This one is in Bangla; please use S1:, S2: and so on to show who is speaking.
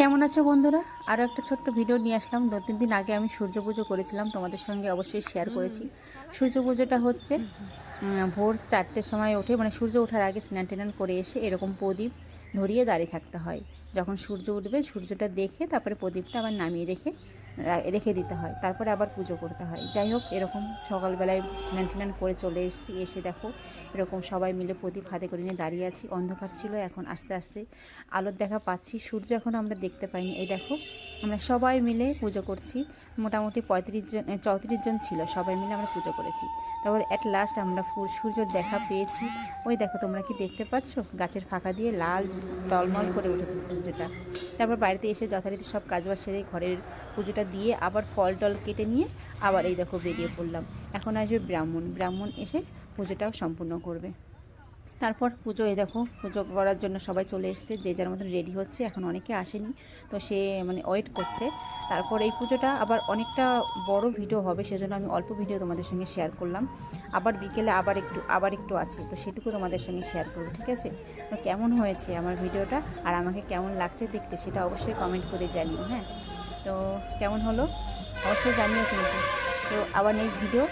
S1: কেমন আছো বন্ধুরা? আরও একটা ছোট্ট ভিডিও নিয়ে আসলাম। 2-3 দিন আগে আমি সূর্য পুজো করেছিলাম, তোমাদের সঙ্গে অবশ্যই শেয়ার করেছি। সূর্য পুজোটা হচ্ছে ভোর 4টের সময় উঠে, মানে সূর্য ওঠার আগে স্নান টান করে এসে এরকম প্রদীপ ধরিয়ে দাঁড়িয়ে থাকতে হয়। যখন সূর্য উঠবে সূর্যটা দেখে তারপরে প্রদীপটা আবার নামিয়ে রেখে রেখে দিতে হয়, তারপরে আবার পুজো করতে হয়। যাই হোক, এরকম সকালবেলায় স্নান টান করে চলে এসেছি। এসে দেখো এরকম সবাই মিলে প্রদীপ হাতে করে নিয়ে দাঁড়িয়ে আছি। অন্ধকার ছিল, এখন আস্তে আস্তে আলোর দেখা পাচ্ছি। সূর্য এখন আমরা দেখতে পাইনি। এই দেখো আমরা সবাই মিলে পুজো করছি। মোটামুটি 34 জন ছিল, সবাই মিলে আমরা পুজো করেছি। তারপর অ্যাট লাস্ট আমরা সূর্যর দেখা পেয়েছি। ওই দেখো, তোমরা কি দেখতে পাচ্ছ? গাছের ফাঁকা দিয়ে লাল টলমল করে উঠেছে সূর্যটা। তারপর বাড়িতে এসে যথারীতি সব কাজবাজ সেরে ঘরের পুজোটা দিয়ে আবার ফল টল কেটে নিয়ে আবার এই দেখো বেরিয়ে পড়লাম। এখন আসবে ব্রাহ্মণ এসে পুজোটাও সম্পূর্ণ করবে। তারপর পুজো, এই দেখো পুজো করার জন্য সবাই চলে এসেছে, যে যার মতন রেডি হচ্ছে। এখন অনেকে আসেনি, তো সে মানে ওয়েট করছে। তারপর এই পুজোটা আবার অনেকটা বড় ভিডিও হবে, সেজন্য আমি অল্প ভিডিও তোমাদের সঙ্গে শেয়ার করলাম। আবার বিকেলে আবার একটু আছে, তো সেটুকু তোমাদের সঙ্গে শেয়ার করবো, ঠিক আছে? তো কেমন হয়েছে আমার ভিডিওটা আর আমাকে কেমন লাগছে দেখতে, সেটা অবশ্যই কমেন্ট করে জানিও। হ্যাঁ, তো কেমন হলো অবশ্যই জানিও কিন্তু। তো আবার নেক্সট ভিডিও